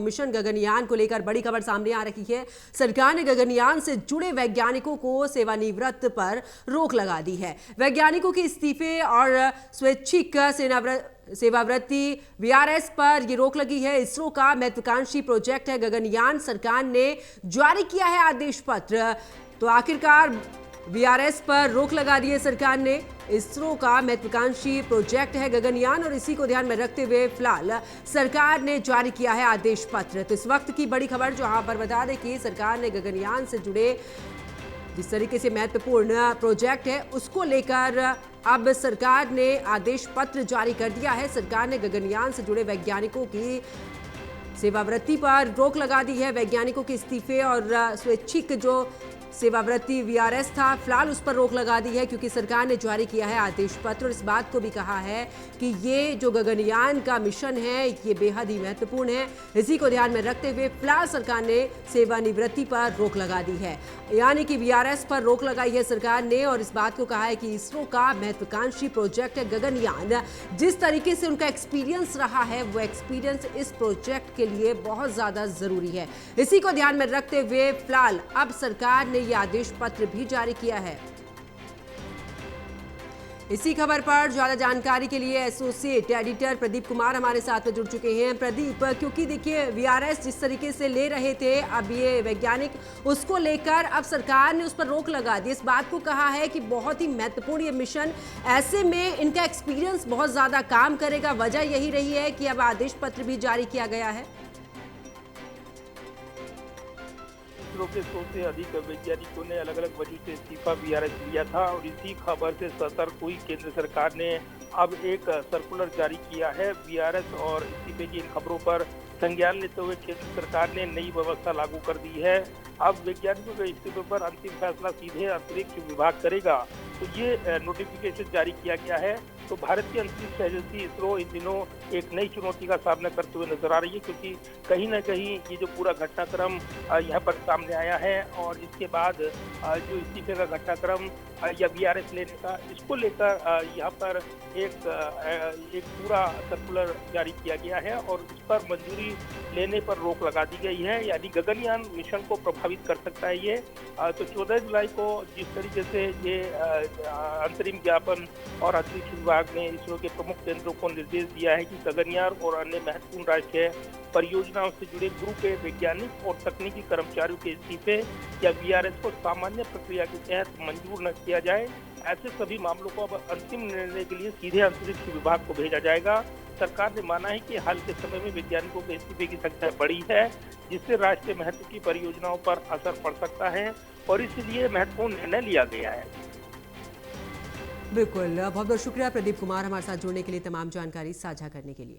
Mission Gaganyaan को लेकर बड़ी खबर सामने आ रही है। सरकार ने गगनयान से जुड़े वैज्ञानिकों को सेवानिवृत्त पर रोक लगा दी है। वैज्ञानिकों के इस्तीफे और स्वैच्छिक सेवावृत्ति वीआरएस पर यह रोक लगी है। इसरो का महत्वाकांक्षी प्रोजेक्ट है गगनयान। सरकार ने जारी किया है आदेश पत्र। तो आखिरकार वीआरएस पर रोक लगा दी है सरकार ने। इसरो का महत्वाकांक्षी प्रोजेक्ट है गगनयान और इसी को ध्यान में रखते हुए फिलहाल सरकार ने जारी किया है आदेश पत्र। तो इस वक्त की बड़ी खबर जहां पर बता दें कि सरकार ने गगनयान से जुड़े जिस तरीके से महत्वपूर्ण प्रोजेक्ट है उसको लेकर अब सरकार ने आदेश पत्र जारी कर दिया है। सरकार ने गगनयान से जुड़े वैज्ञानिकों की सेवावृत्ति पर रोक लगा दी है। वैज्ञानिकों के इस्तीफे और स्वैच्छिक जो सेवावृत्ति वीआरएस था, फिलहाल उस पर रोक लगा दी है क्योंकि सरकार ने जारी किया है आदेश पत्र और इस बात को भी कहा है कि ये जो गगनयान का मिशन है ये बेहद ही महत्वपूर्ण है। इसी को ध्यान में रखते हुए फिलहाल सरकार ने सेवानिवृत्ति पर रोक लगा दी है, यानी कि वीआरएस पर रोक लगाई है सरकार ने और इस बात को कहा है कि इसरो का महत्वाकांक्षी प्रोजेक्ट है गगनयान। जिस तरीके से उनका एक्सपीरियंस रहा है वो एक्सपीरियंस इस प्रोजेक्ट के लिए बहुत ज्यादा जरूरी है। इसी को ध्यान में रखते हुए फिलहाल अब सरकार ने यह आदेश पत्र भी जारी किया है। इसी खबर पर ज्यादा जानकारी के लिए एसोसिएट एडिटर प्रदीप कुमार हमारे साथ में जुड़ चुके हैं। प्रदीप, क्योंकि देखिए वीआरएस जिस तरीके से ले रहे थे अब ये वैज्ञानिक उसको लेकर अब सरकार ने उस पर रोक लगा दी। इस बात को कहा है कि बहुत ही महत्वपूर्ण ये मिशन, ऐसे में इनका एक्सपीरियंस बहुत ज्यादा काम करेगा। वजह यही रही है कि अब आदेश पत्र भी जारी किया गया है। इसरो के 100 से अधिक वैज्ञानिकों ने अलग अलग वजह से इस्तीफा वीआरएस लिया था और इसी खबर से सतर्क हुई केंद्र सरकार ने अब एक सर्कुलर जारी किया है। वीआरएस और इस्तीफे की इन खबरों पर संज्ञान लेते हुए केंद्र सरकार ने नई व्यवस्था लागू कर दी है। अब वैज्ञानिकों के इस्तीफे पर अंतिम फैसला सीधे अंतरिक्ष विभाग करेगा। तो ये नोटिफिकेशन जारी किया गया है। तो भारत की अंतरिक्ष एजेंसी इसरो इन दिनों एक नई चुनौती का सामना करते हुए नजर आ रही है, क्योंकि कहीं ना कहीं ये जो पूरा घटनाक्रम यहाँ पर सामने आया है और इसके बाद जो इस्तीफे का घटनाक्रम या वीआरएस लेने का, इसको लेकर यहाँ पर एक पूरा सर्कुलर जारी किया गया है और इस पर मंजूरी लेने पर रोक लगा दी गई है। यानी गगनयान मिशन को प्रभावित कर सकता है ये। तो 14 जुलाई को जिस तरीके से ये अंतरिम ज्ञापन और अंतरिक्ष विभाग ने इसरो के प्रमुख केंद्रों को निर्देश दिया है कि गगनयान और अन्य महत्वपूर्ण राष्ट्रीय परियोजनाओं से जुड़े ग्रुप ए वैज्ञानिक और तकनीकी कर्मचारियों के इस्तीफे या वीआरएस को सामान्य प्रक्रिया के तहत मंजूर न किया जाए, ऐसे सभी मामलों को अब अंतिम निर्णय के लिए सीधे अंतरिक्ष विभाग को भेजा जाएगा। सरकार ने माना है कि हाल के समय में वैज्ञानिकों के इस्तीफे की संख्या बढ़ी है, जिससे राष्ट्रीय महत्व की परियोजनाओं पर असर पड़ सकता है और इसलिए महत्वपूर्ण निर्णय लिया गया है। बिल्कुल, बहुत बहुत शुक्रिया प्रदीप कुमार हमारे साथ जुड़ने के लिए, तमाम जानकारी साझा करने के लिए।